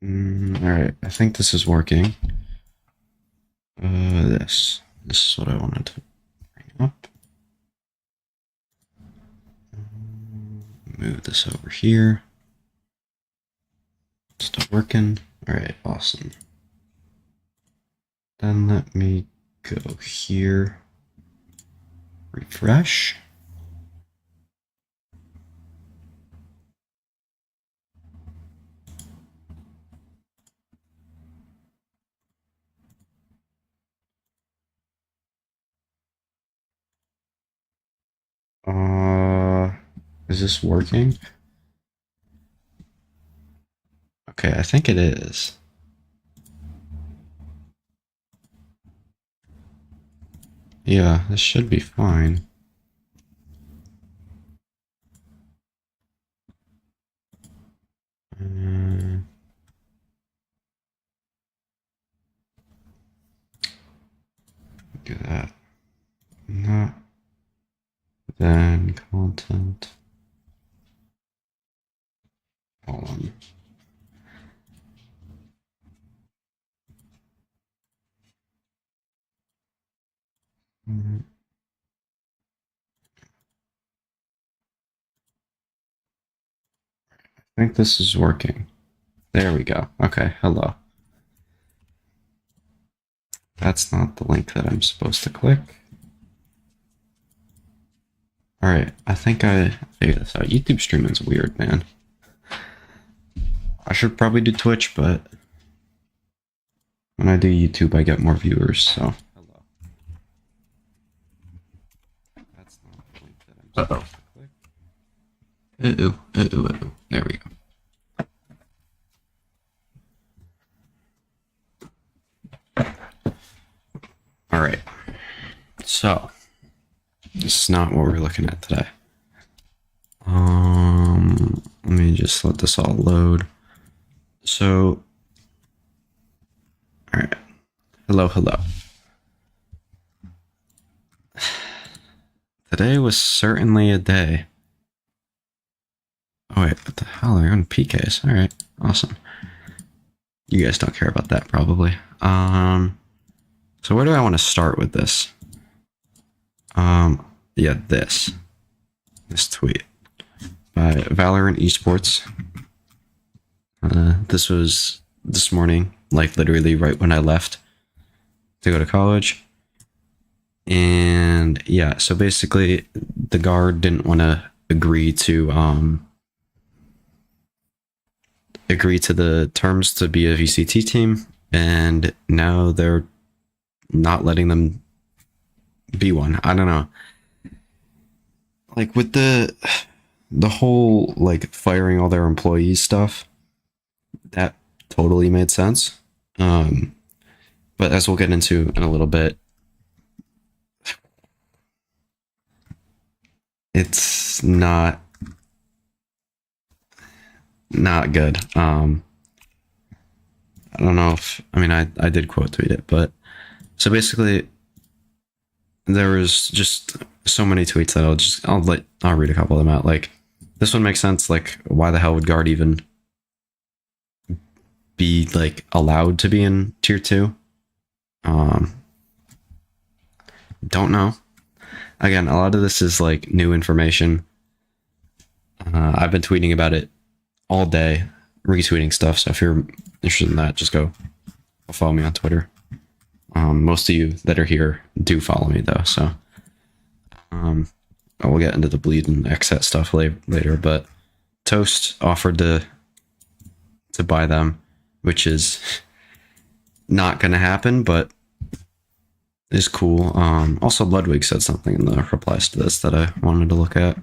Alright, I think this is working. This is what I wanted to bring up. Move this over here. Still working. Alright, awesome. Then let me go here. Refresh. Is this working? Okay, I think it is. Yeah, this should be fine. Do that. Not. Then content. Hold on. I think this is working. There we go. Okay, hello. That's not the link that I'm supposed to click. Alright, I think I figured this out. YouTube streaming is weird, man. I should probably do Twitch, but when I do YouTube, I get more viewers, so. Hello. That's not the link that I'm supposed to click. There we go. Alright. So, this is not what we're looking at today. Let me just let this all load. So, alright. Hello. Today was certainly a day. Oh wait, what the hell? They're on PKs. Alright, awesome. You guys don't care about that, probably. So where do I want to start with this? Yeah, this tweet by Valorant Esports. This was this morning, like literally right when I left to go to college. And yeah, so basically the guard didn't want to agree to the terms to be a VCT team, and now they're not letting them be one. I don't know. Like with the whole like firing all their employees stuff, that totally made sense. But as we'll get into in a little bit, it's not good. I don't know if, I mean, I did quote tweet it, but so basically there was just so many tweets that I'll read a couple of them out. Like, this one makes sense. Like, why the hell would guard even be like allowed to be in tier 2? Don't know. Again, a lot of this is like new information. I've been tweeting about it all day, retweeting stuff. So if you're interested in that, just go follow me on Twitter. Most of you that are here do follow me though, so we'll get into the bleed and Xset stuff later. But Toast offered to buy them, which is not going to happen, but is cool. Also, Ludwig said something in the replies to this that I wanted to look at.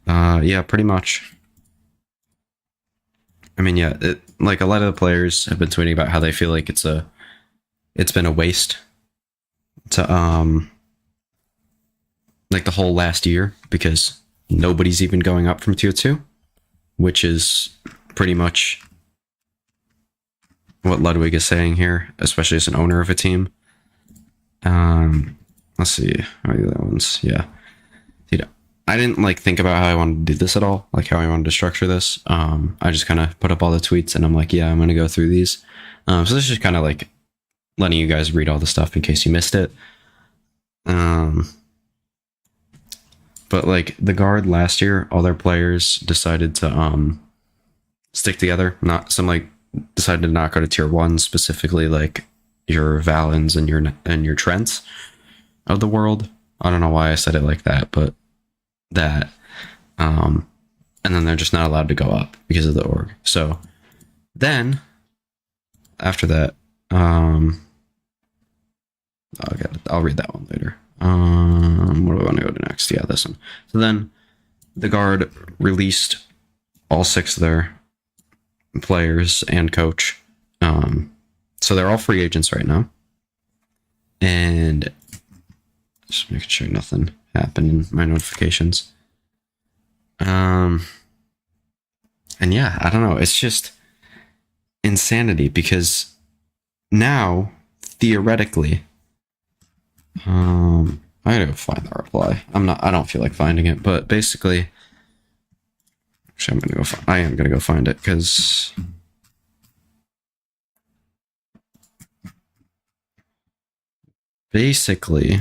Yeah, pretty much. I mean, yeah, like a lot of the players have been tweeting about how they feel like it's been a waste to like the whole last year, because nobody's even going up from tier 2, which is pretty much what Ludwig is saying here, especially as an owner of a team. Let's see, are the other ones? Yeah, dude, I didn't like think about how I wanted to do this at all, like how I wanted to structure this. I just kind of put up all the tweets and I'm like, yeah, I'm going to go through these. So this is just kind of like letting you guys read all the stuff in case you missed it. But like the Guard last year, all their players decided to stick together. Not some like decided to not go to tier 1, specifically like your Valens and your Trents of the world. I don't know why I said it like that, but that and then they're just not allowed to go up because of the org. So then after that, I'll read that one later. What do I want to go to next? Yeah, this one. So then the Guard released all 6 of their players and coach. So they're all free agents right now. And just making sure nothing happened in my notifications. And yeah, I don't know. It's just insanity because now, theoretically, I gotta go find the reply. I don't feel like finding it, but basically, actually, I am gonna go find it because basically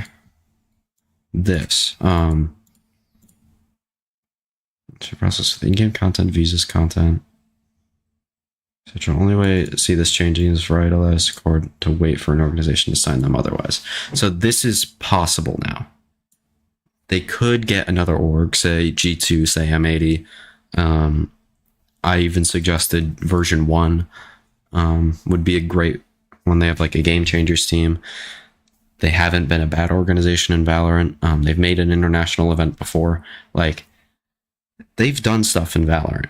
this, to process the in-game content, visas content. Such an only way to see this changing is for ILS Accord to wait for an organization to sign them otherwise. So this is possible now. They could get another org, say G2, say M80. I even suggested version 1 would be a great when they have like a Game Changers team. They haven't been a bad organization in Valorant. They've made an international event before. Like, they've done stuff in Valorant.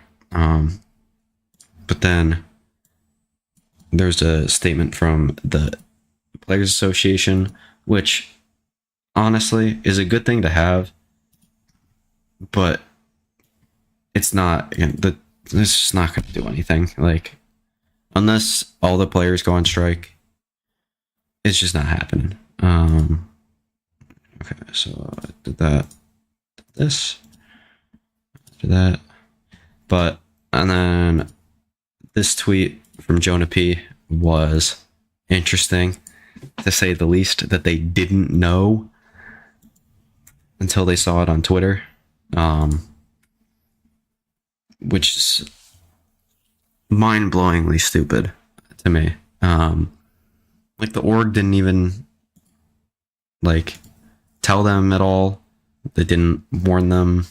But then there's a statement from the Players Association, which honestly is a good thing to have, but it's not, it's just not going to do anything. Like, unless all the players go on strike, it's just not happening. Okay, so I did that, did this, did that, but, and then this tweet from Jonah P was interesting, to say the least, that they didn't know until they saw it on Twitter, which is mind-blowingly stupid to me. Like, the org didn't even like tell them at all. They didn't warn them,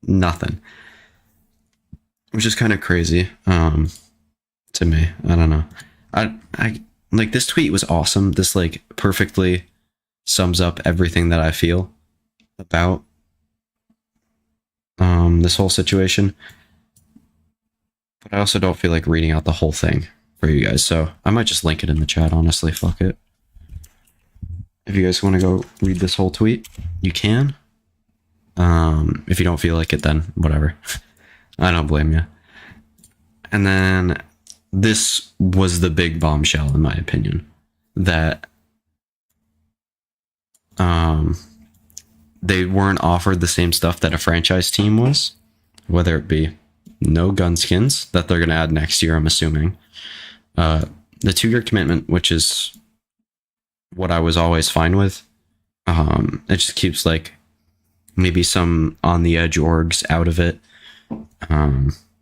nothing, which is kind of crazy to me. I don't know. I like, this tweet was awesome. This like perfectly sums up everything that I feel about this whole situation, but I also don't feel like reading out the whole thing for you guys, so I might just link it in the chat. Honestly, fuck it. If you guys want to go read this whole tweet, you can. If you don't feel like it, then whatever. I don't blame you. And then this was the big bombshell, in my opinion, that they weren't offered the same stuff that a franchise team was, whether it be no gun skins that they're going to add next year, I'm assuming. The 2-year commitment, which is what I was always fine with. It just keeps like maybe some on the edge orgs out of it.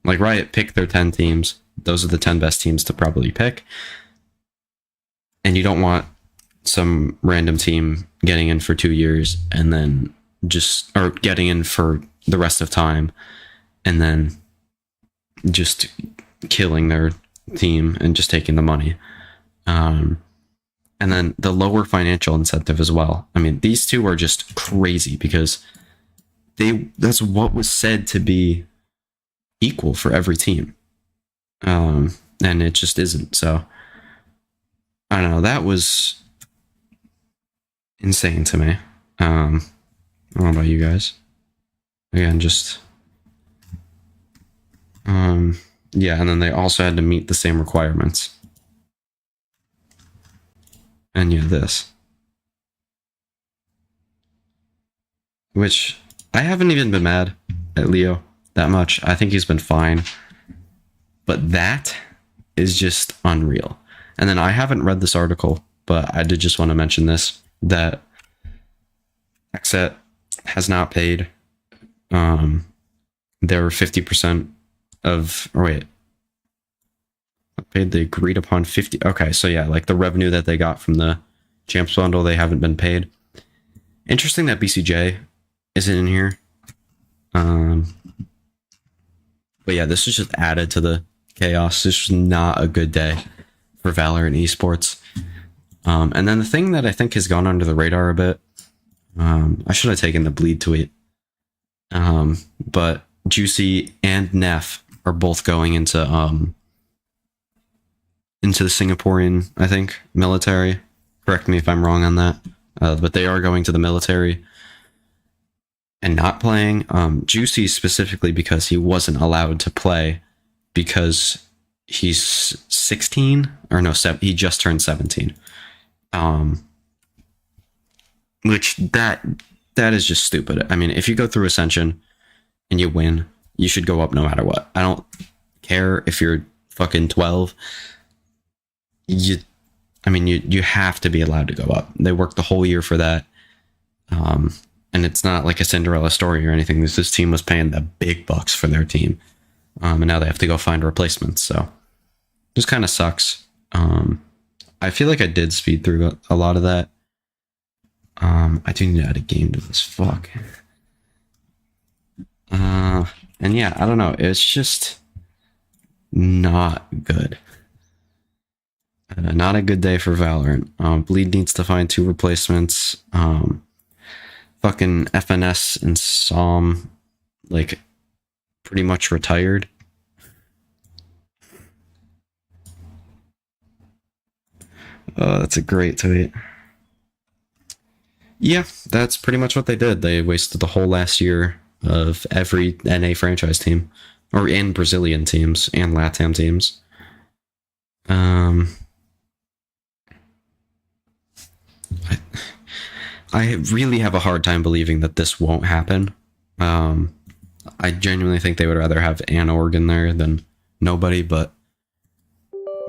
Like Riot picked their 10 teams. Those are the 10 best teams to probably pick. And you don't want some random team getting in for 2 years and then just, or getting in for the rest of time and then just killing their team and just taking the money. And then the lower financial incentive as well. I mean, these two are just crazy because that's what was said to be equal for every team. And it just isn't. So I don't know. That was insane to me. I don't know about you guys. Again, just yeah, and then they also had to meet the same requirements. And yeah, this. Which I haven't even been mad at Leo that much. I think he's been fine. But that is just unreal. And then I haven't read this article, but I did just want to mention this, that Xset has not paid their 50% of, or wait, paid the agreed upon 50. Okay, so yeah, like the revenue that they got from the Champs bundle, they haven't been paid. Interesting that BCJ isn't in here. But yeah, this was just added to the chaos. This was not a good day for Valorant esports. And then the thing that I think has gone under the radar a bit, I should have taken the bleed tweet. But Juicy and Neff are both going into the Singaporean, I think, military. Correct me if I'm wrong on that. But they are going to the military and not playing. Juicy specifically because he wasn't allowed to play because he's 16 or no, he just turned 17. Which that is just stupid. I mean, if you go through Ascension and you win, you should go up no matter what. I don't care if you're fucking 12. You have to be allowed to go up. They worked the whole year for that. And it's not like a Cinderella story or anything. This team was paying the big bucks for their team. And now they have to go find replacements. So it just kind of sucks. I feel like I did speed through a lot of that. I do need to add a game to this. Fuck. And yeah, I don't know. It's just not good. Not a good day for Valorant. Bleed needs to find 2 replacements. Fucking FNS and Psalm, like, pretty much retired. That's a great tweet. Yeah, that's pretty much what they did. They wasted the whole last year of every NA franchise team, or in Brazilian teams and LATAM teams. I really have a hard time believing that this won't happen. I genuinely think they would rather have an org in there than nobody, but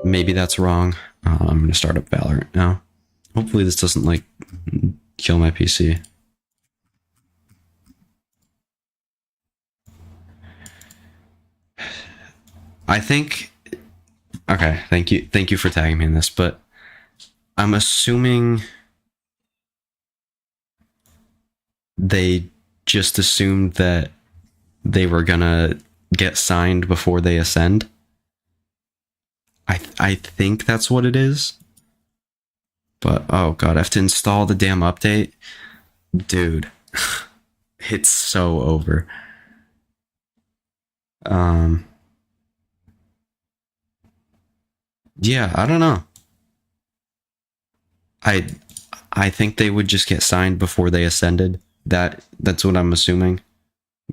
maybe that's wrong. I'm going to start up Valorant now. Hopefully this doesn't, like, kill my PC. I think... Okay, thank you for tagging me in this, but I'm assuming they just assumed that they were gonna get signed before they ascend. I think that's what it is. But, oh god, I have to install the damn update. Dude. It's so over. Yeah, I don't know. I think they would just get signed before they ascended. That's what I'm assuming.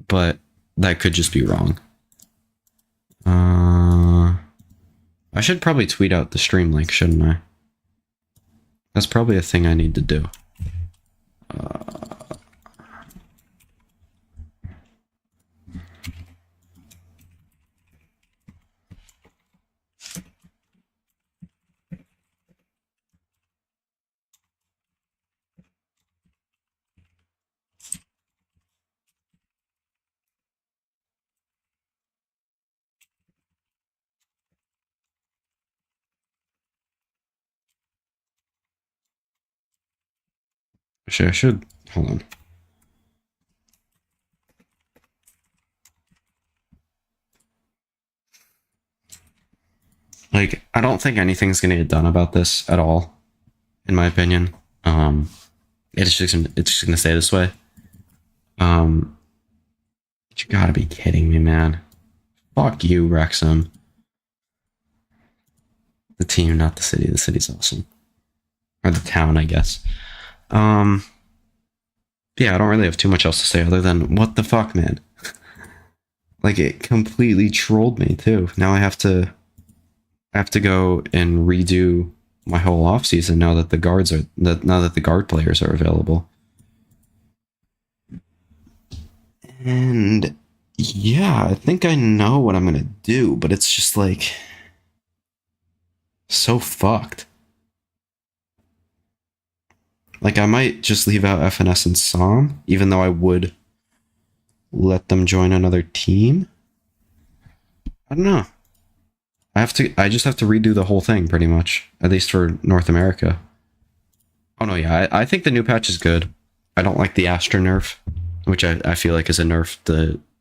But that could just be wrong. I should probably tweet out the stream link, shouldn't I? That's probably a thing I need to do. Actually, I should. Hold on. Like, I don't think anything's gonna get done about this at all, in my opinion. It's just gonna stay this way. You gotta be kidding me, man. Fuck you, Wrexham. The team, not the city. The city's awesome. Or the town, I guess. Yeah, I don't really have too much else to say other than, what the fuck, man? Like, it completely trolled me, too. Now I have to go and redo my whole offseason now that the guard players are available. And yeah, I think I know what I'm gonna do, but it's just like so fucked. Like, I might just leave out FNS and Psalm, even though I would let them join another team. I don't know. I just have to redo the whole thing pretty much, at least for North America. Oh no, yeah, I think the new patch is good. I don't like the Astra nerf, which I feel like is a nerf.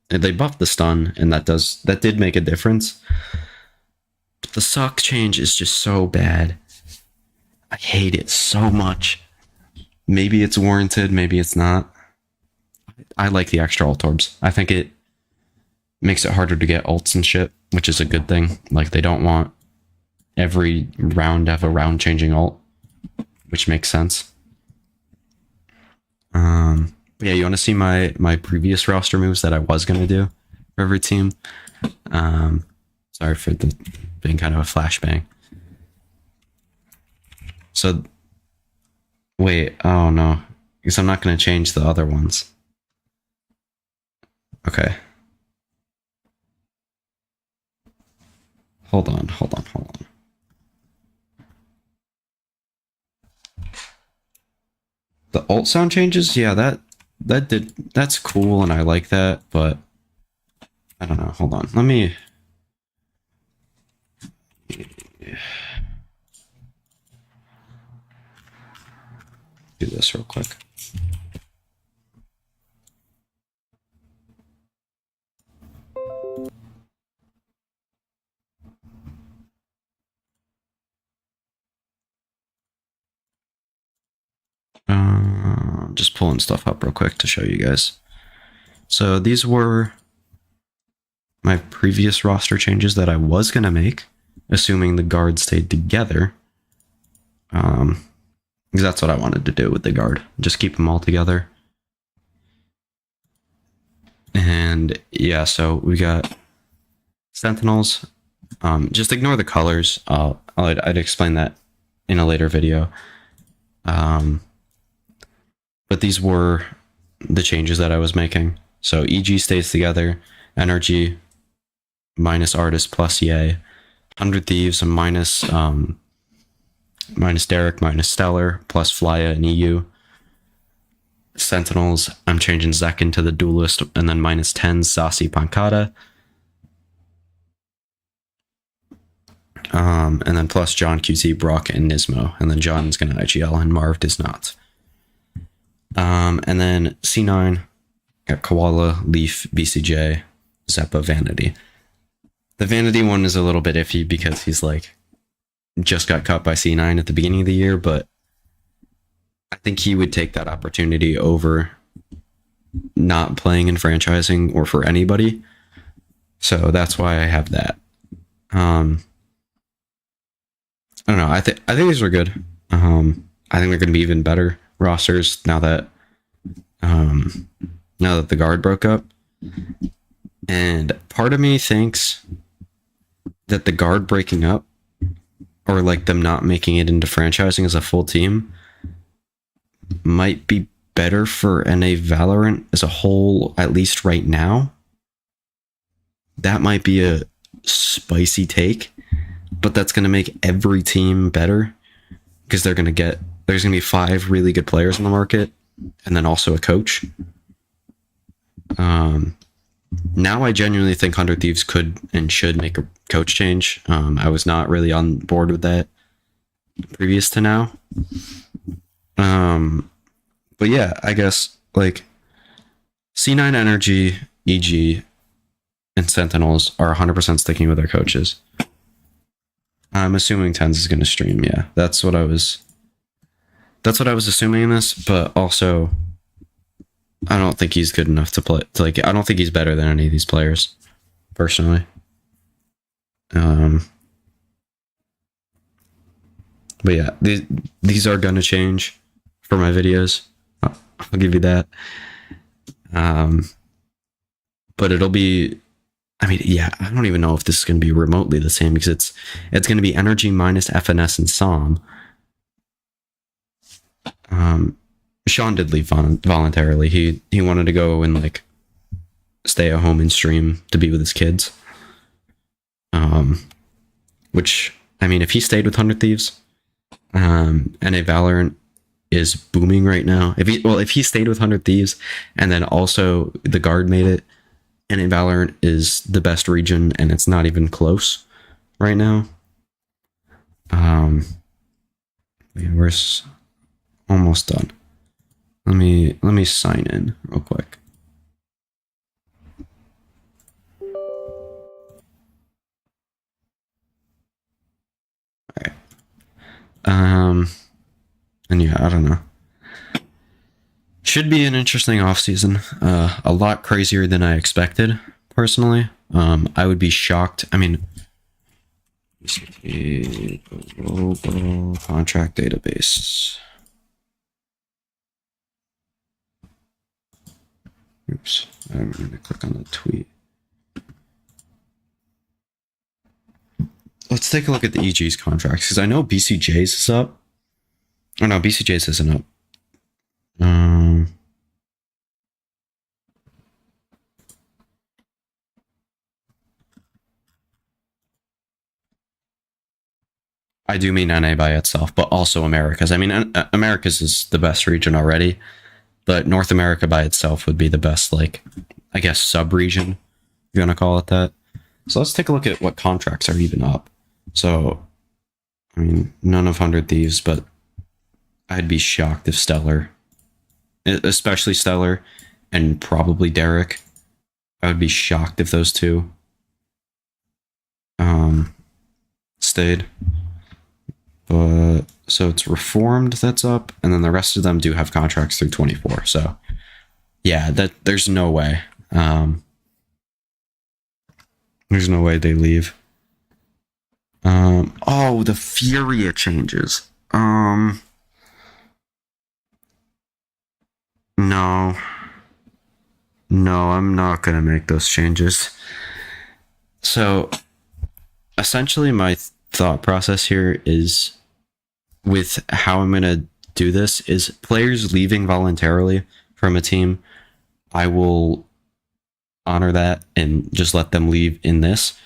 They buffed the stun, and that did make a difference. But the sock change is just so bad. I hate it so much. Maybe it's warranted, maybe it's not. I like the extra ult orbs. I think it makes it harder to get ults and shit, which is a good thing. Like, they don't want every round to have a round changing ult, which makes sense. But yeah, you want to see my previous roster moves that I was gonna do for every team. Sorry for the being kind of a flashbang. So wait, oh no, because I'm not gonna change the other ones. Okay. Hold on. The alt sound changes, yeah, that's cool and I like that, but I don't know. Hold on. Let me do this real quick. Just pulling stuff up real quick to show you guys. So these were my previous roster changes that I was gonna make, assuming the guard stayed together. Because that's what I wanted to do with the guard. Just keep them all together. And yeah, so we got Sentinels. Just ignore the colors. I'd explain that in a later video. But these were the changes that I was making. So EG stays together, Energy minus Artist plus Yay, 100 Thieves minus Derek minus Stellar plus Flya and EU. Sentinels, I'm changing Zek into the Duelist, and then minus 10 Sasi Pankata. And then plus John, QT, Brock, and Nismo. And then John's going to IGL and Marv does not. And then C9, got Koala, Leaf, BCJ, Zeppa, Vanity. The Vanity one is a little bit iffy because he's like just got cut by C9 at the beginning of the year, but I think he would take that opportunity over not playing in franchising or for anybody. So that's why I have that. I don't know. I think these are good. I think they're going to be even better rosters now that the guard broke up. And part of me thinks that the guard breaking up, or like them not making it into franchising as a full team, might be better for NA Valorant as a whole, at least right now. That might be a spicy take, but that's going to make every team better because there's going to be 5 really good players in the market and then also a coach. Now I genuinely think 100 Thieves could and should make a coach change. I was not really on board with that previous to now. But yeah, I guess like C9 Energy, EG, and Sentinels are 100% sticking with their coaches. I'm assuming Tens is going to stream. Yeah, that's what I was assuming in this, but also I don't think he's good enough to play. I don't think he's better than any of these players, personally. But yeah, these are gonna change for my videos. I'll give you that. But it'll be. I mean, yeah, I don't even know if this is going to be remotely the same because it's going to be Energy minus FNS and Psalm. Sean did leave voluntarily. He wanted to go and like stay at home and stream to be with his kids. Which, I mean, if he stayed with 100 Thieves, NA Valorant is booming right now. If he stayed with 100 Thieves and then also the guard made it, NA Valorant is the best region and it's not even close right now. We're almost done. Let me sign in real quick. And yeah, I don't know. Should be an interesting offseason. A lot crazier than I expected, personally. I would be shocked. I mean, global contract database. Oops, I'm going to click on the tweet. Let's take a look at the EG's contracts, because I know BCJ's is up. Oh no, BCJ's isn't up. I do mean NA by itself, but also Americas. I mean, Americas is the best region already, but North America by itself would be the best, like, I guess, sub-region, if you want to call it that. So let's take a look at what contracts are even up. So, I mean, none of 100 Thieves, but I'd be shocked if Stellar, especially Stellar, and probably Derek, I would be shocked if those two stayed. But so it's Reformed that's up, and then the rest of them do have contracts through 24. So yeah, there's no way. There's no way they leave. Oh, the Furia changes. No, I'm not gonna make those changes. So essentially, my thought process here is, with how I'm gonna do this, is players leaving voluntarily from a team, I will honor that and just let them leave in this.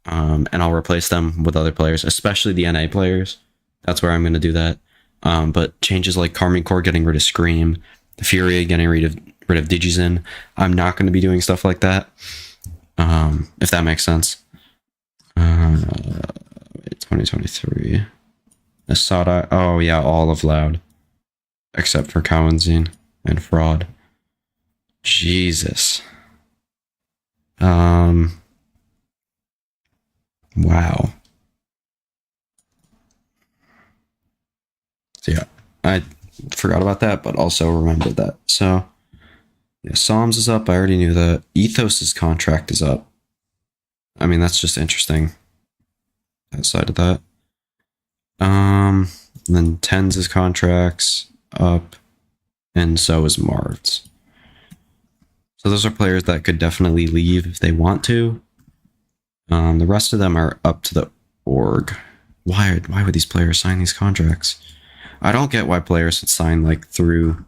And I'll replace them with other players, especially the NA players. That's where I'm going to do that. But changes like Carmine Core getting rid of Scream, the Furia getting rid of Digizin, I'm not going to be doing stuff like that. If that makes sense. 2023. Asada. Oh yeah, all of Loud, except for Cowanzine and Fraud. Jesus. Wow. So yeah, I forgot about that, but also remembered that. So yeah, Psalms is up. I already knew that. Ethos's contract is up. I mean, that's just interesting. Outside of that, then Tens' contract's up, and so is Marv's. So those are players that could definitely leave if they want to. The rest of them are up to the org. Why would these players sign these contracts? I don't get why players would sign like through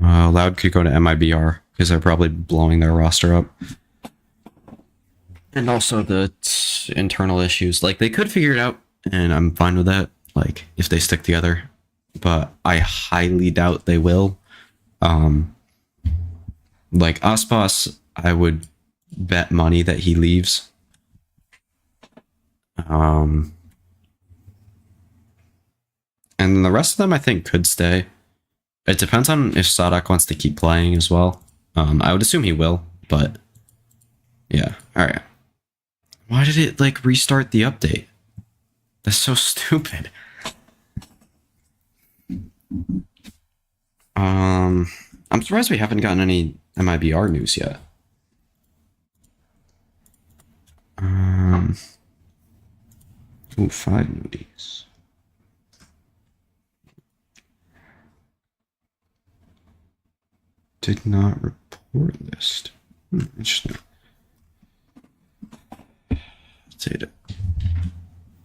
Loud could go to MIBR because they're probably blowing their roster up. And also the internal issues. Like, they could figure it out, and I'm fine with that, like, if they stick together. But I highly doubt they will. Like, Aspas, I would bet money that he leaves. And the rest of them, I think, could stay. It depends on if Sadak wants to keep playing as well. I would assume he will, but yeah. Alright. Why did it, like, restart the update? That's so stupid. I'm surprised we haven't gotten any MIBR news yet. Ooh, 5 nudies. Did not report list. Interesting. Data.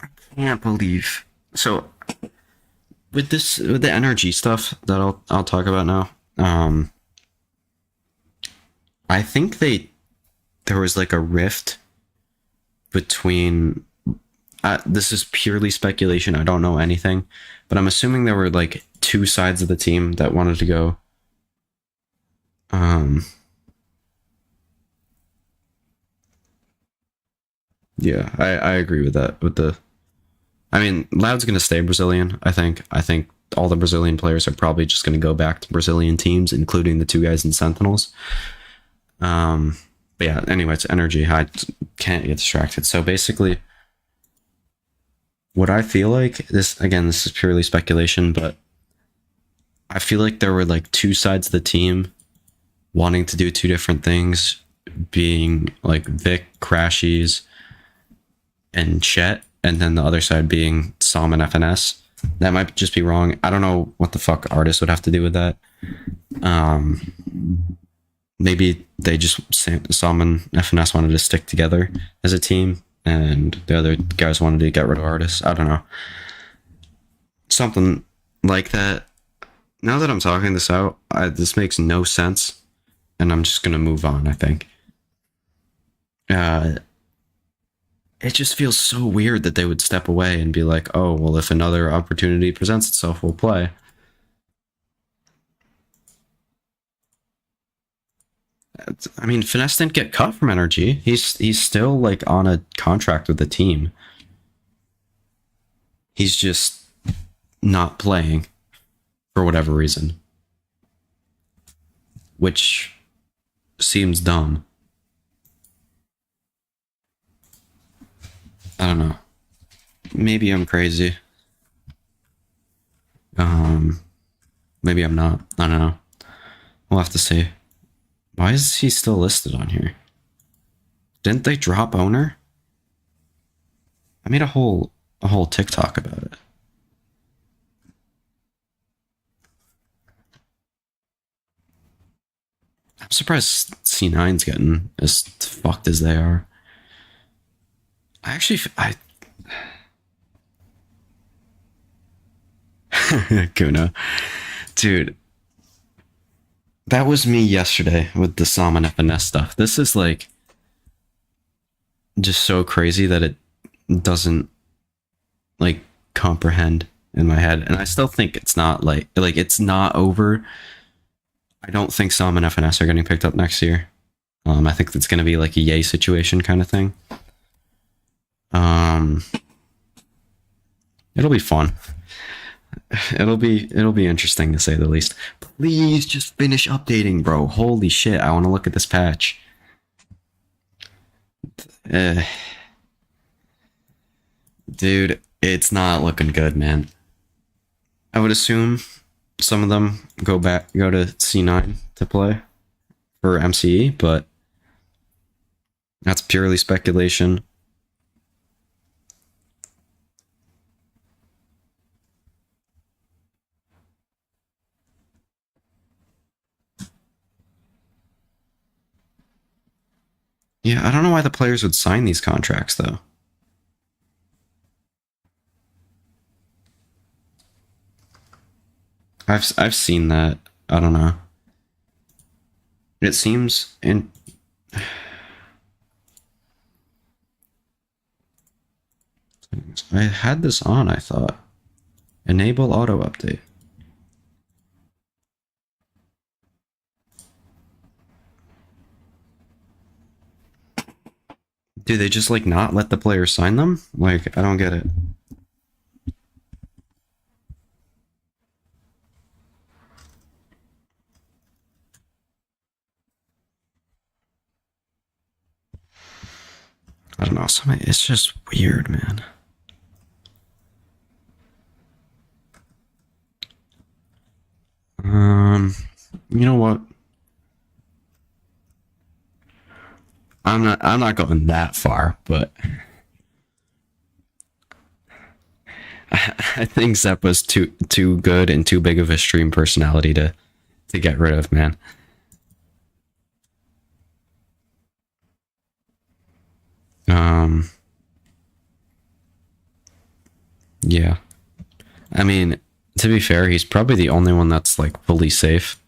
I can't believe. So, with the energy stuff that I'll talk about now. Um, I think there was like a rift between. This is purely speculation. I don't know anything, but I'm assuming there were like two sides of the team that wanted to go. Um, yeah, I agree with that. With the, I mean, Loud's going to stay Brazilian. I think all the Brazilian players are probably just going to go back to Brazilian teams, including the two guys in Sentinels. Um, but yeah, anyway, it's energy. I can't get distracted. So basically, what I feel like this again, this is purely speculation, but I feel like there were like two sides of the team wanting to do two different things, being like Vic, Crashies, and Chet, and then the other side being Som and FNS. That might just be wrong. I don't know what the fuck artists would have to do with that. Maybe they just Som and FNS wanted to stick together as a team, and the other guys wanted to get rid of artists. I don't know. Something like that. Now that I'm talking this out, this makes no sense, and I'm just gonna move on. I think. Uh, it just feels so weird that they would step away and be like, "Oh, well, if another opportunity presents itself, we'll play." I mean, Finesse didn't get cut from Energy. He's still like on a contract with the team. He's just not playing for whatever reason, which seems dumb. I don't know. Maybe I'm crazy. Um, Maybe I'm not. I don't know. We'll have to see. Why is he still listed on here? Didn't they drop owner? I made a whole TikTok about it. I'm surprised C9's getting as fucked as they are. I Kuna, dude, that was me yesterday with the Sam and FNS stuff. This is like just so crazy that it doesn't like comprehend in my head, and I still think it's not like it's not over. I don't think Sam and FNS are getting picked up next year. I think it's going to be like a yay situation kind of thing. Um, it'll be fun. It'll be interesting to say the least. Please just finish updating, bro. Holy shit, I want to look at this patch. Uh, Dude, it's not looking good, man. I would assume some of them go to C9 to play for MCE, but that's purely speculation. Yeah, I don't know why the players would sign these contracts though. I've seen that. I don't know. It seems in I had this on, I thought. Enable auto update. Do they just like not let the players sign them? Like, I don't get it. I don't know. It's just weird, man. You know what? I'm not going that far, but I think Zeppa's too good and too big of a stream personality to get rid of, man. Yeah. I mean, to be fair, he's probably the only one that's like fully safe.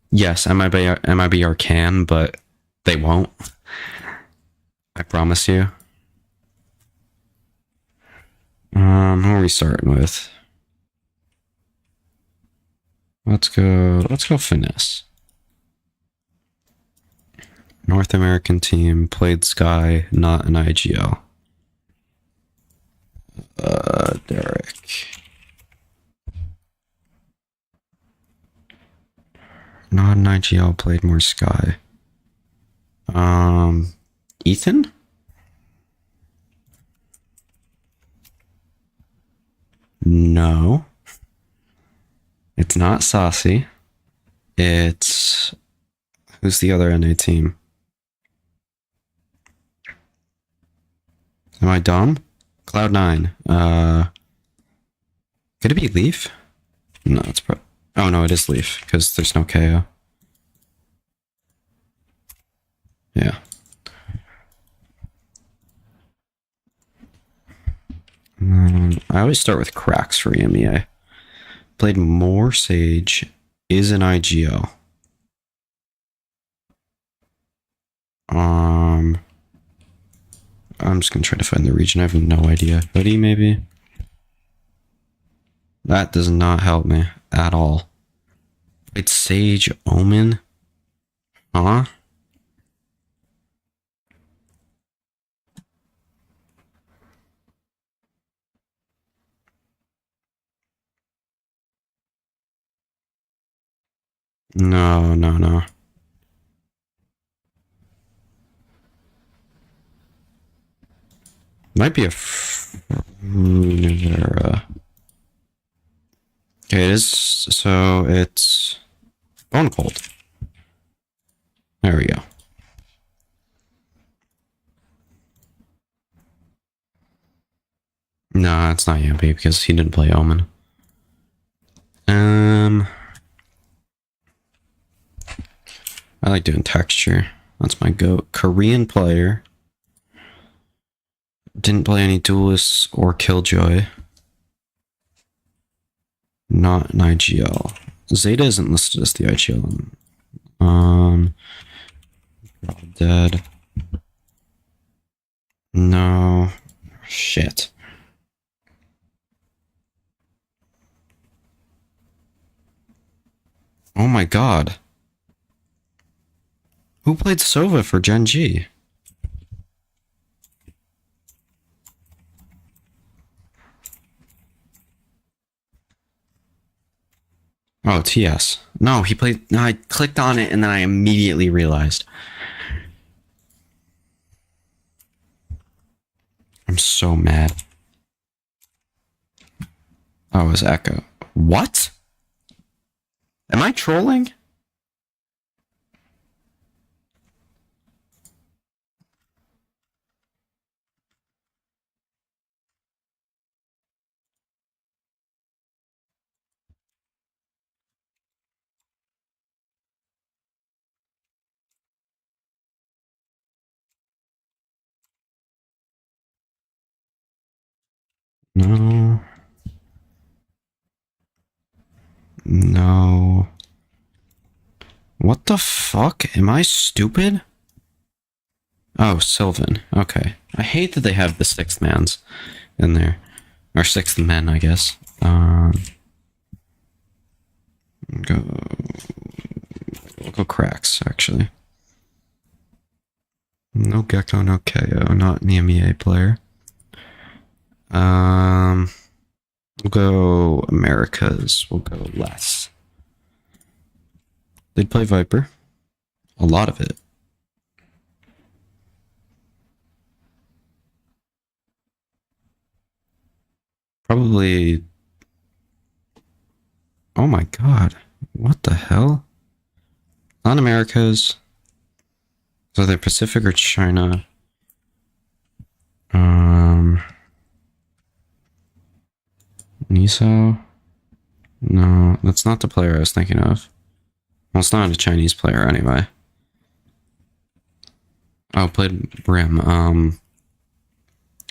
Yes, MIBR can, but they won't. I promise you. Who are we starting with? Let's go finesse. North American team played Sky, not an IGL. Derek. Not an IGL, played more Sky. Ethan? No. It's not Saucy. It's... Who's the other NA team? Am I dumb? Cloud9. Could it be Leaf? No, it's pro... Oh no, it is Leaf, because there's no KO. Yeah. I always start with cracks for EMEA. Played more Sage, is an IGL. I'm just gonna try to find the region. I have no idea. Hoodie, maybe? That does not help me at all. It's Sage Omen? Huh? No. Might be a Funera. Okay, it is. So it's Bone Cold. There we go. No, it's not Yampy because he didn't play Omen. I like doing texture. That's my goat. Korean player. Didn't play any Duelists or Killjoy. Not an IGL. Zeta isn't listed as the IGL. Dead. No. Shit. Oh my god. Who played Sova for Gen G? Oh, TS. No, he played... No, I clicked on it and then I immediately realized. I'm so mad. Oh, it was Echo. What? Am I trolling? No. No. What the fuck? Am I stupid? Oh, Sylvan. Okay. I hate that they have the sixth mans in there. Or sixth men, I guess. We'll go cracks, actually. No Gecko, no KO, not an EMEA player. We'll go Americas. We'll go less. They'd play Viper. A lot of it. Probably... Oh my god. What the hell? Not Americas. So they're Pacific or China. Niso? No, that's not the player I was thinking of. Well, it's not a Chinese player anyway. Oh, played Brim.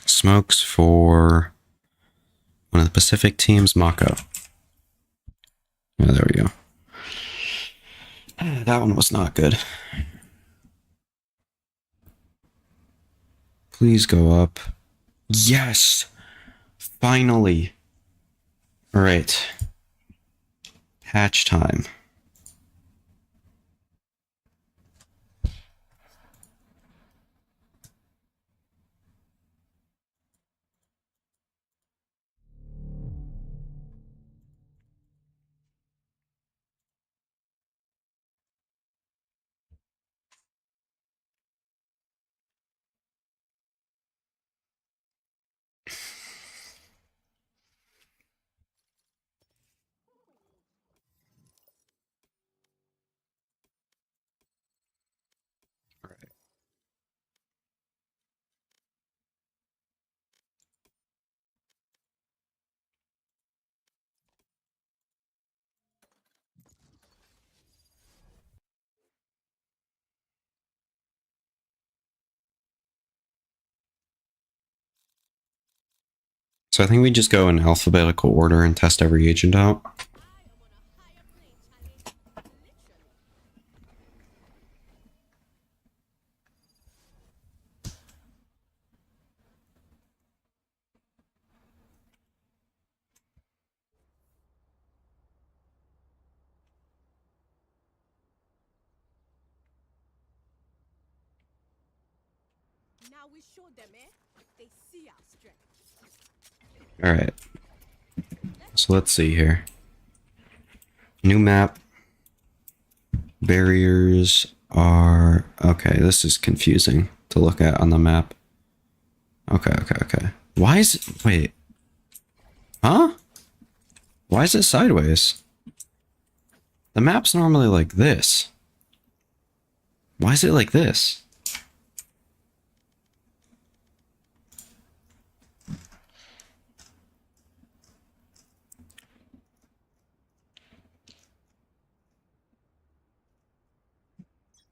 Smokes for One of the Pacific teams, Mako. Oh, there we go. That one was not good. Please go up. Yes! Finally! Alright. Hatch time. So I think we just go in alphabetical order and test every agent out. Now we show them, they see our strength. Alright. So let's see here. New map. Barriers are... Okay, this is confusing to look at on the map. Okay. Why is it... Wait. Huh? Why is it sideways? The map's normally like this. Why is it like this?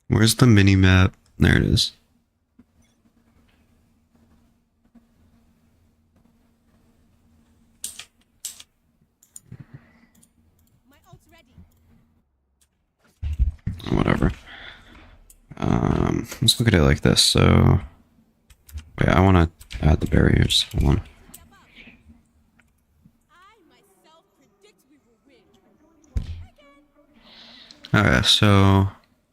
Where's the mini map? There it is. My ult's ready. Whatever. Let's look at it like this. So, wait, I want to add the barriers. Hold on. I myself predict we will win. Alright, so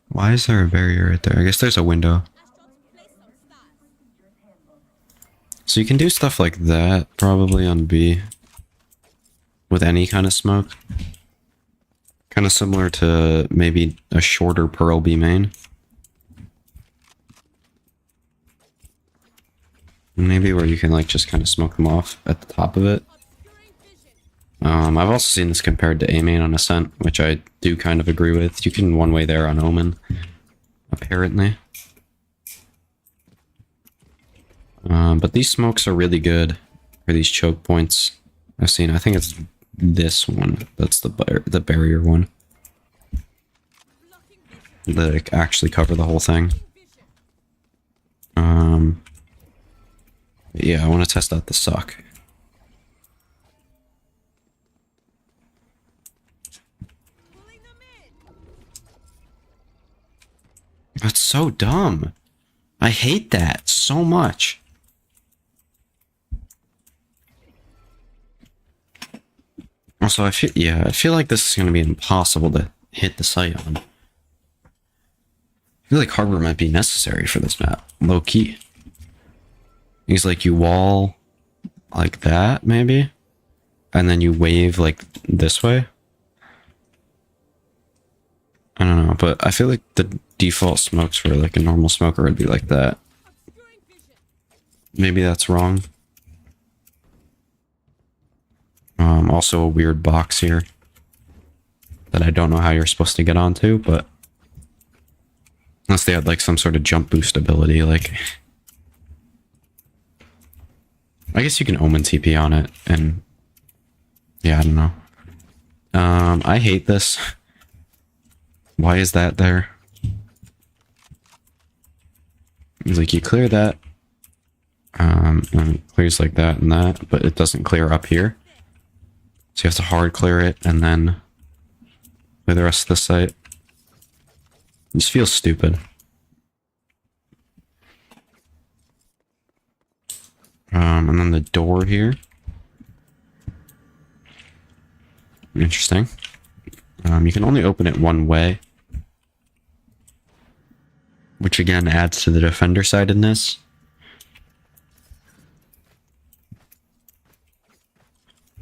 why is there a barrier right there? I guess there's a window. Play some stars. So you can do stuff like that probably on B with any kind of smoke. Kind of similar to maybe a shorter Pearl B main. Maybe where you can like just kind of smoke them off at the top of it. I've also seen this compared to A main on Ascent, which I do kind of agree with. You can one way there on Omen, apparently. But these smokes are really good for these choke points. I've seen, I think it's this one. That's the barrier one. That actually cover the whole thing. Yeah, I want to test out the suck. That's so dumb. I hate that so much. Also, I feel like this is going to be impossible to hit the site on. I feel like Harbor might be necessary for this map, low key. He's like, you wall like that, maybe? And then you wave like this way? I don't know, but I feel like the default smokes for like a normal smoker would be like that. Maybe that's wrong. Also a weird box here that I don't know how you're supposed to get onto, but unless they had like some sort of jump boost ability, like I guess you can Omen TP on it, and yeah, I don't know. I hate this. Why is that there? It's like you clear that, and it clears like that and that, but it doesn't clear up here. So you have to hard clear it and then clear the rest of the site. It just feels stupid. And then the door here. Interesting. You can only open it one way. Which again adds to the defender-sidedness.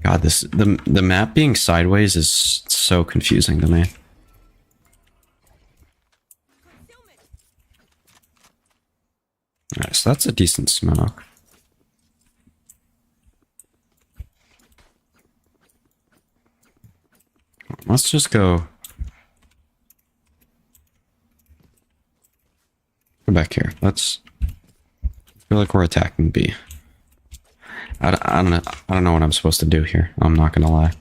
God, the map being sideways is so confusing to me. Alright, so that's a decent smoke. Let's just go back here. Let's feel like we're attacking B. I don't know what I'm supposed to do here. I'm not gonna lie.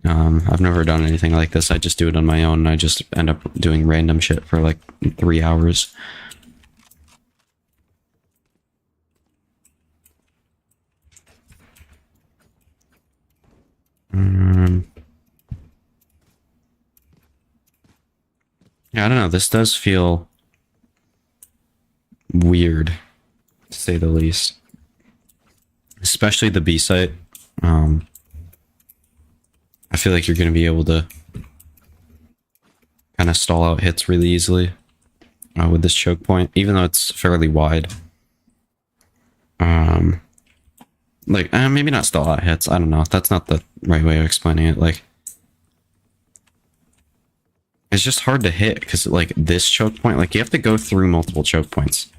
I've never done anything like this. I just do it on my own and I just end up doing random shit for like 3 hours. Yeah, I don't know. This does feel weird, to say the least. Especially the B site. I feel like you're going to be able to kind of stall out hits really easily with this choke point, even though it's fairly wide. Like, maybe not stall out hits. I don't know. That's not the right way of explaining it. Like, it's just hard to hit because, like, this choke point, like, you have to go through multiple choke points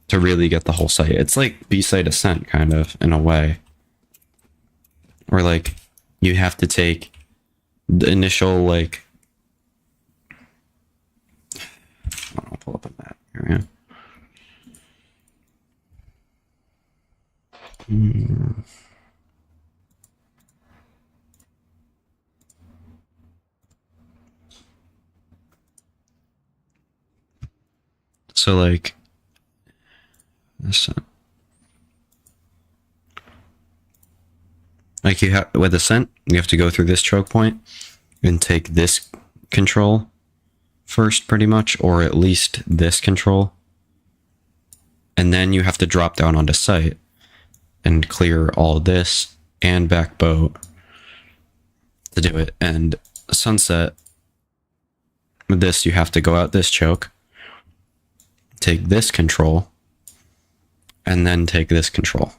to really get the whole site. It's like B-site ascent, kind of, in a way. Or, like, you have to take the initial, like... I'll pull up a map here, yeah. So, like... Like, you have, with Ascent, you have to go through this choke point and take this control first, pretty much, or at least this control. And then you have to drop down onto site and clear all this and back boat to do it. And Sunset, with this, you have to go out this choke, take this control, and then take this control.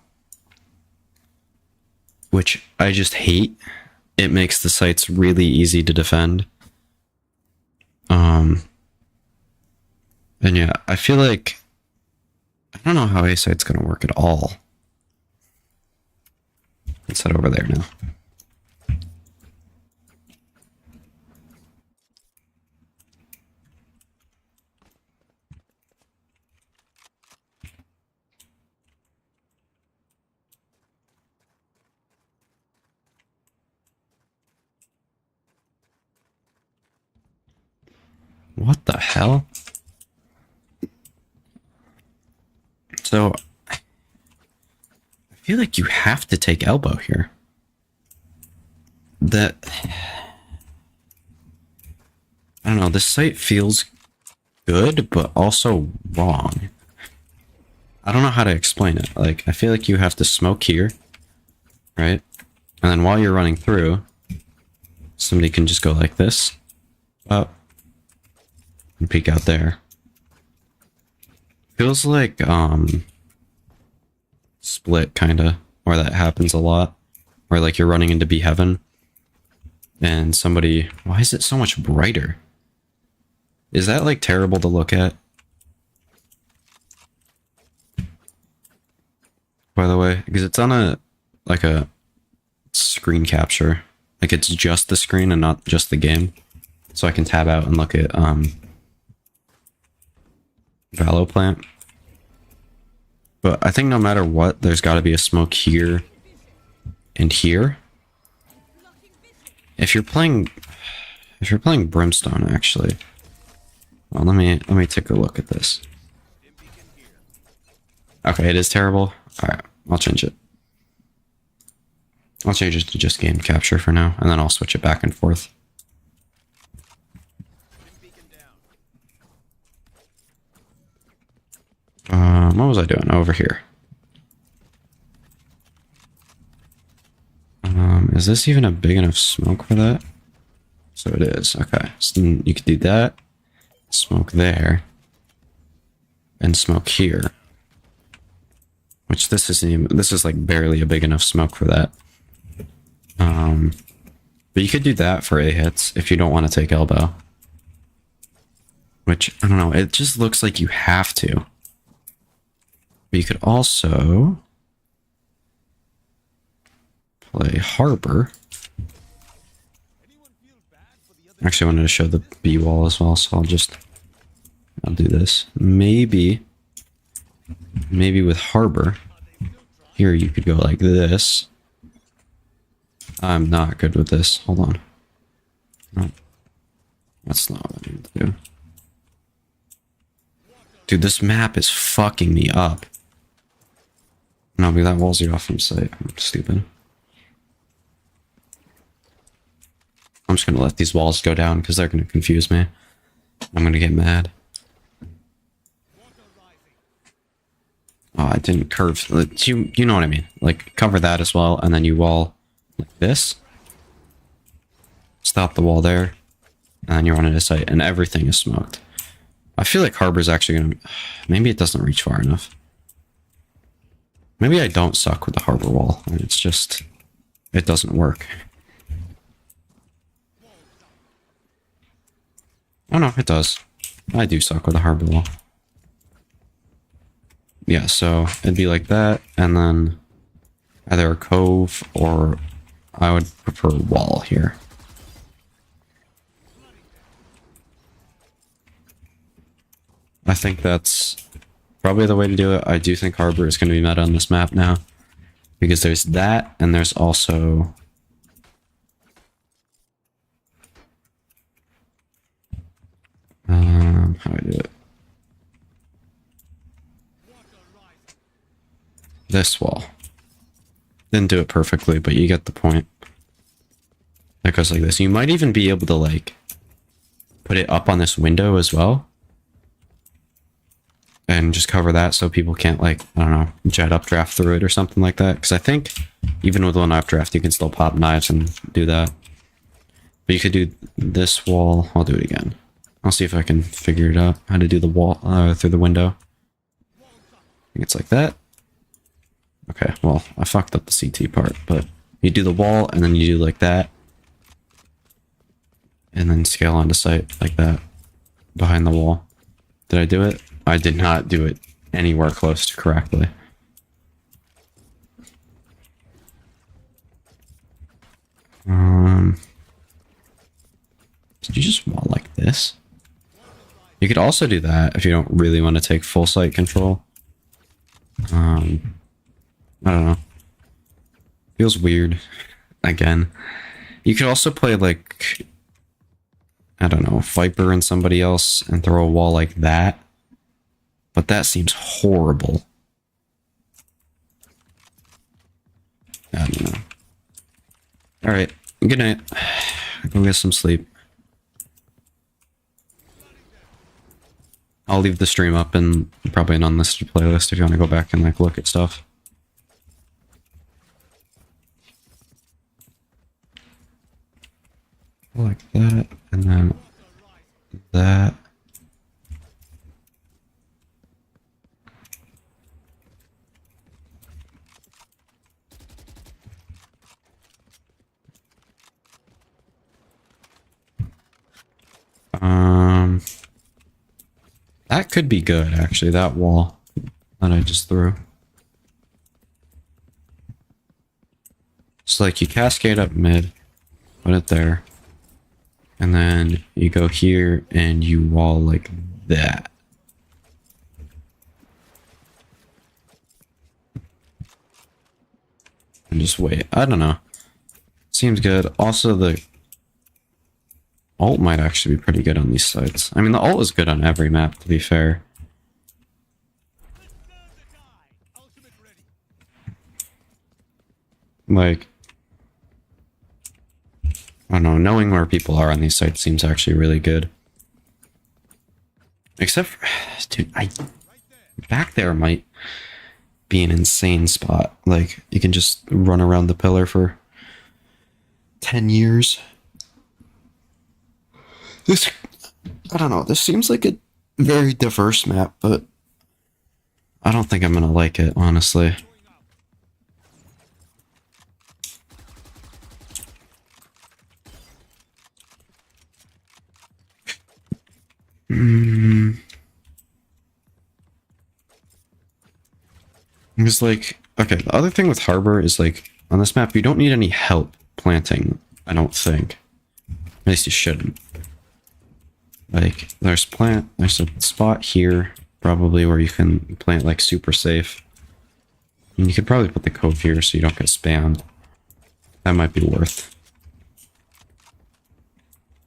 Which I just hate. It makes the sites really easy to defend. And yeah, I feel like I don't know how A site's gonna work at all. Let's head over there now. What the hell? So, I feel like you have to take elbow here. I don't know, this site feels good, but also wrong. I don't know how to explain it. Like, I feel like you have to smoke here, right? And then while you're running through, somebody can just go like this, up, and peek out there. Feels like, Split, kinda, where that happens a lot. Where, like, you're running into B Heaven, and somebody... Why is it so much brighter? Is that, like, terrible to look at? By the way, because it's on a, like, a screen capture. Like, it's just the screen and not just the game. So I can tab out and look at, Valo plant. But I think no matter what, there's got to be a smoke here and here. If you're playing Brimstone, actually. Well, let me take a look at this. Okay, it is terrible. All right, I'll change it. I'll change it to just game capture for now, and then I'll switch it back and forth. What was I doing over here? Is this even a big enough smoke for that? So it is. Okay, so then you could do that, smoke there, and smoke here. Which this isn't even, this is like barely a big enough smoke for that. But you could do that for A hits if you don't want to take elbow. Which, I don't know, it just looks like you have to. But you could also play Harbor. Actually, I wanted to show the B wall as well, so I'll do this. Maybe with Harbor, here you could go like this. I'm not good with this. Hold on. No, that's not what I need to do. Dude, this map is fucking me up. No, but that walls you off from sight. I'm stupid. I'm just gonna let these walls go down because they're gonna confuse me. I'm gonna get mad. Oh, I didn't curve. You know what I mean. Like, cover that as well, and then you wall like this. Stop the wall there. And then you're on a sight, and everything is smoked. I feel like Harbor's actually gonna... Maybe it doesn't reach far enough. Maybe I don't suck with the Harbor wall, and it's just... It doesn't work. Oh no, it does. I do suck with the Harbor wall. Yeah, so it'd be like that, and then either a cove or I would prefer a wall here. I think that's probably the way to do it. I do think Harbor is going to be meta on this map now, because there's that, and there's also... how do I do it? This wall. Didn't do it perfectly, but you get the point. It goes like this. You might even be able to, like, put it up on this window as well. And just cover that so people can't, like, I don't know, jet updraft through it or something like that. Because I think even with one updraft, you can still pop knives and do that. But you could do this wall. I'll do it again. I'll see if I can figure it out, how to do the wall through the window. I think it's like that. Okay, well, I fucked up the CT part, but you do the wall, and then you do like that. And then scale onto sight like that, behind the wall. Did I do it? I did not do it anywhere close to correctly. Did you just wall like this? You could also do that if you don't really want to take full sight control. I don't know. Feels weird. Again. You could also play like, I don't know, Viper and somebody else and throw a wall like that. But that seems horrible. I don't know. Alright, good night. Go get some sleep. I'll leave the stream up and probably an unlisted playlist if you want to go back and like look at stuff. Like that, and then that. That could be good, actually, that wall that I just threw. It's like you cascade up mid, put it there, and then you go here and you wall like that. And just wait. I don't know. Seems good. Also, the ult might actually be pretty good on these sites. I mean, the ult is good on every map, to be fair. Like, don't know, knowing where people are on these sites seems actually really good. Except for, dude, back there might be an insane spot. Like, you can just run around the pillar for 10 years. This, I don't know, this seems like a very diverse map, but I don't think I'm gonna like it, honestly. It's like, okay, the other thing with Harbor is like, on this map, you don't need any help planting, I don't think. At least you shouldn't. Like, there's a spot here, probably, where you can plant, like, super safe. And you could probably put the cove here so you don't get spammed. That might be worth.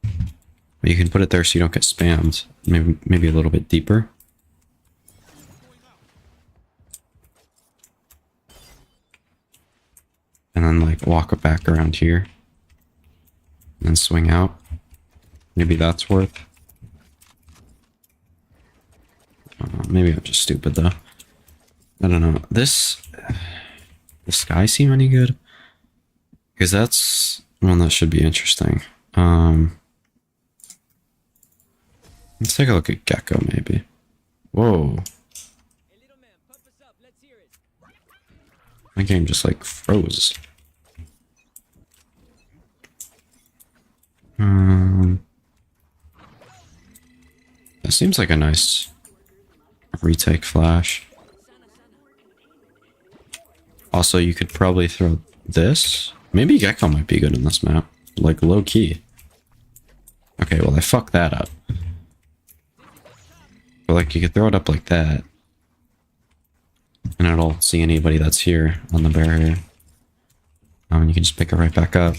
But you can put it there so you don't get spammed. Maybe a little bit deeper. And then, like, walk it back around here. And then swing out. Maybe that's worth. Maybe I'm just stupid, though. I don't know. Does the sky seem any good? Because that's one that should be interesting. Let's take a look at Gecko, maybe. Whoa. My game just, like, froze. That seems like a nice retake flash. Also, you could probably throw this. Maybe Gecko might be good in this map. Like, low key. Okay, well, I fucked that up. But, like, you could throw it up like that. And it'll see anybody that's here on the barrier. And you can just pick it right back up.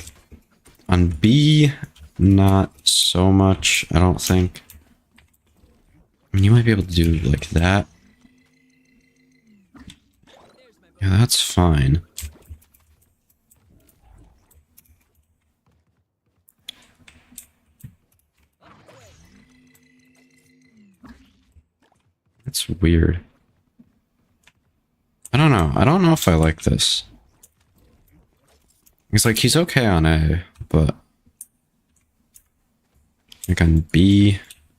On B, not so much, I don't think. I mean, you might be able to do like that. Yeah, that's fine. That's weird. I don't know. I don't know if I like this. It's like, he's okay on A, but like on B,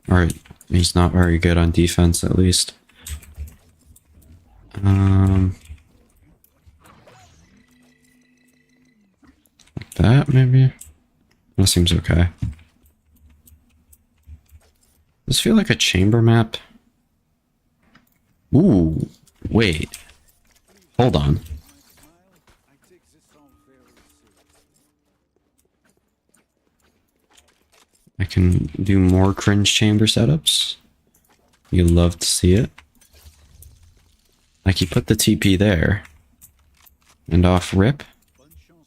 or he's not very good on defense, at least. Like that, maybe? That seems okay. Does this feel like a chamber map? Ooh, wait. Hold on. I can do more cringe chamber setups. You love to see it. Like, you put the TP there. And off rip.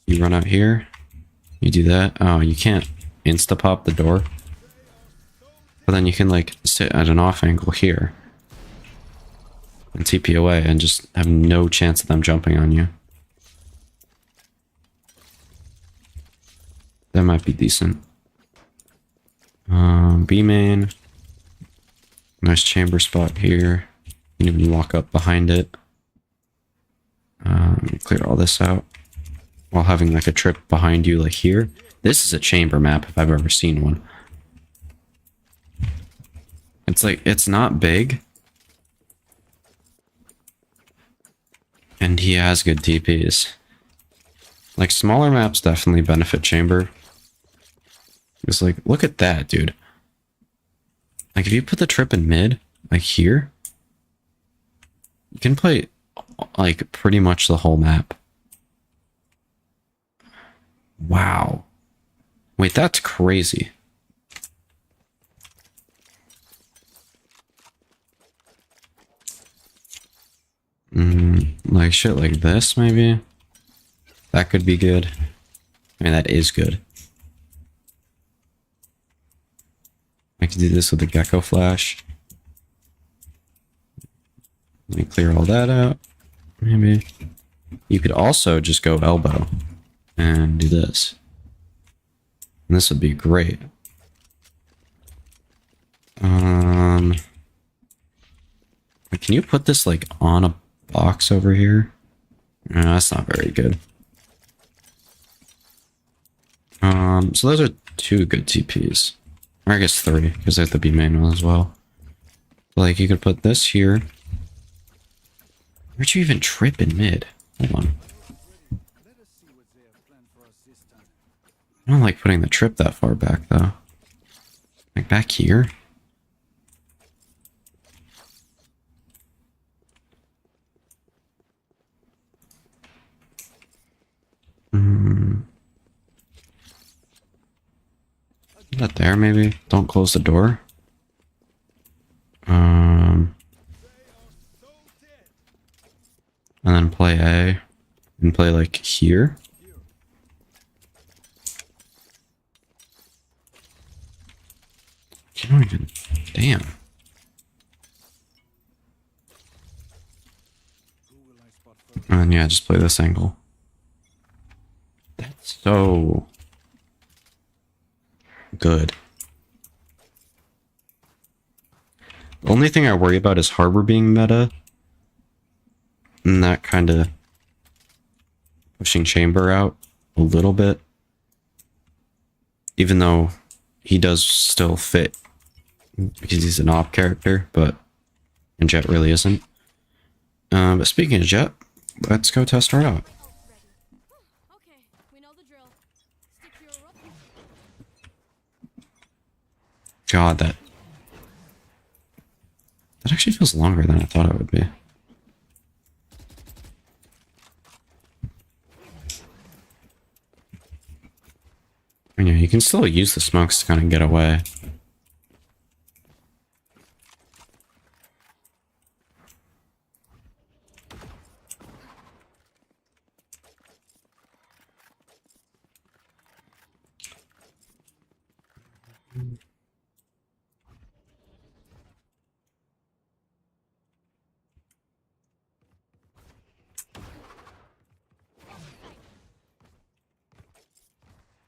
You run out here. You do that. Oh, you can't insta-pop the door. But then you can, like, sit at an off angle here. And TP away and just have no chance of them jumping on you. That might be decent. B main. Nice chamber spot here. You can even walk up behind it. Clear all this out. While having like a trip behind you like here. This is a chamber map if I've ever seen one. It's like, it's not big. And he has good TPs. Like, smaller maps definitely benefit chamber. It's like, look at that, dude. Like, if you put the trip in mid, like here, you can play, like, pretty much the whole map. Wow. Wait, that's crazy. Like shit like this, maybe? That could be good. I mean, that is good. I could do this with a Gecko flash. Let me clear all that out. Maybe. You could also just go elbow and do this. And this would be great. Can you put this like on a box over here? No, that's not very good. So those are 2 good TPs. Or I guess 3, because there's the B main one as well. Like, you could put this here. Where'd you even trip in mid? Hold on. I don't like putting the trip that far back, though. Like, back here? That there, maybe? Don't close the door. And then play A. And play, like, here. You don't even... Damn. And then, yeah, just play this angle. That's so... good. The only thing I worry about is Harbor being meta. And that kind of pushing Chamber out a little bit. Even though he does still fit because he's an op character, but and Jet really isn't. But speaking of Jet, let's go test her out. Okay, we know the drill. Stick your rope. God, that actually feels longer than I thought it would be. And yeah, you can still use the smokes to kind of get away.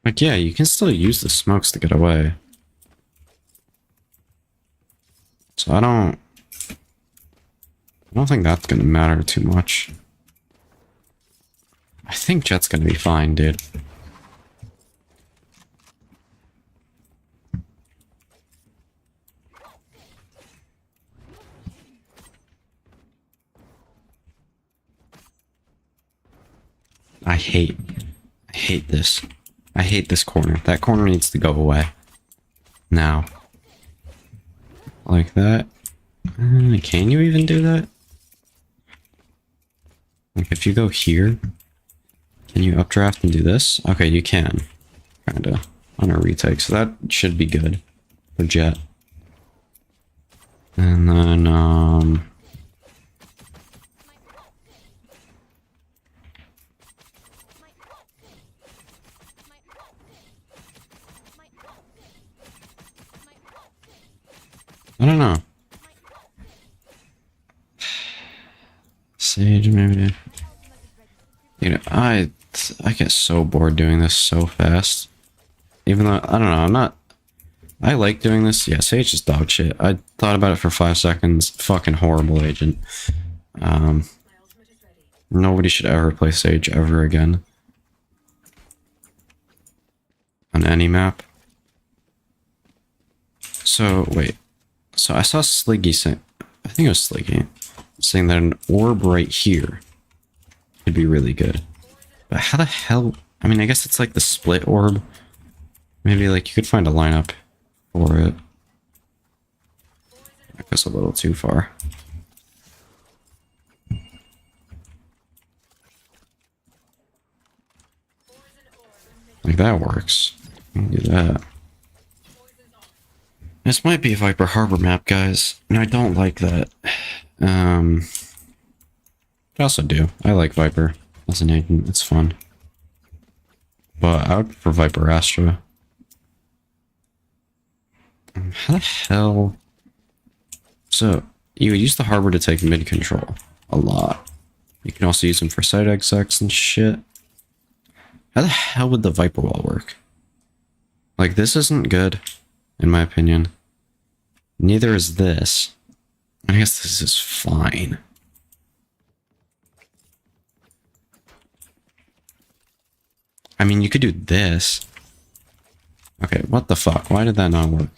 Like, yeah, you can still use the smokes to get away. So I don't think that's gonna matter too much. I think Jet's gonna be fine, dude. I hate this. I hate this corner. That corner needs to go away. Now. Like that. Can you even do that? Like, if you go here, can you updraft and do this? Okay, you can. Kinda. On a retake. So that should be good for Jet. And then, I don't know. Sage, maybe. You know, I get so bored doing this so fast. Even though, I don't know, I like doing this. Yeah, Sage is dog shit. I thought about it for 5 seconds. Fucking horrible agent. Nobody should ever play Sage ever again. On any map. So, wait. So I saw Sliggy saying, I think it was Sliggy, saying that an orb right here could be really good. But how the hell, I mean, I guess it's like the split orb. Maybe like you could find a lineup for it. That goes a little too far. Like that works. You can do that. This might be a Viper Harbor map, guys. And I don't like that. I also do. I like Viper as an agent. It's fun. But I would prefer Viper Astra. How the hell? So, you would use the Harbor to take mid control. A lot. You can also use them for side execs and shit. How the hell would the Viper wall work? Like, this isn't good, in my opinion. Neither is this. I guess this is fine. I mean, you could do this. Okay, what the fuck? Why did that not work?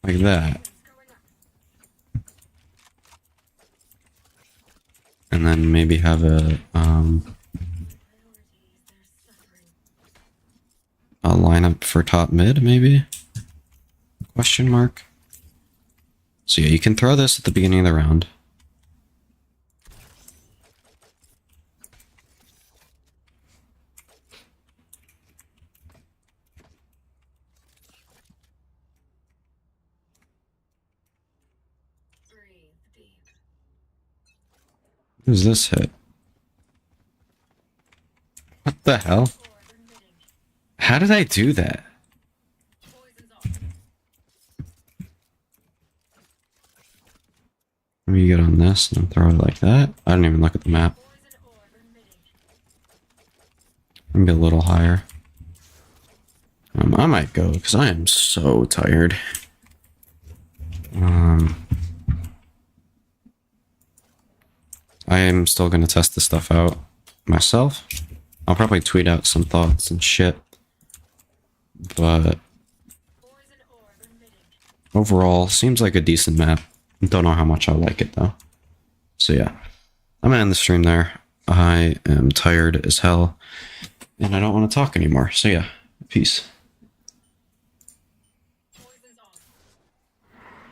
Like that. And then maybe have a lineup for top mid, maybe? Question mark. So yeah, you can throw this at the beginning of the round. Who's this hit? What the hell? How did I do that? Maybe you get on this and throw it like that. I don't even look at the map. Maybe a little higher. I might go because I am so tired. I am still going to test this stuff out myself. I'll probably tweet out some thoughts and shit. But overall, seems like a decent map. Don't know how much I like it though. So yeah, I'm gonna end the stream there. I am tired as hell and I don't want to talk anymore. So yeah, peace.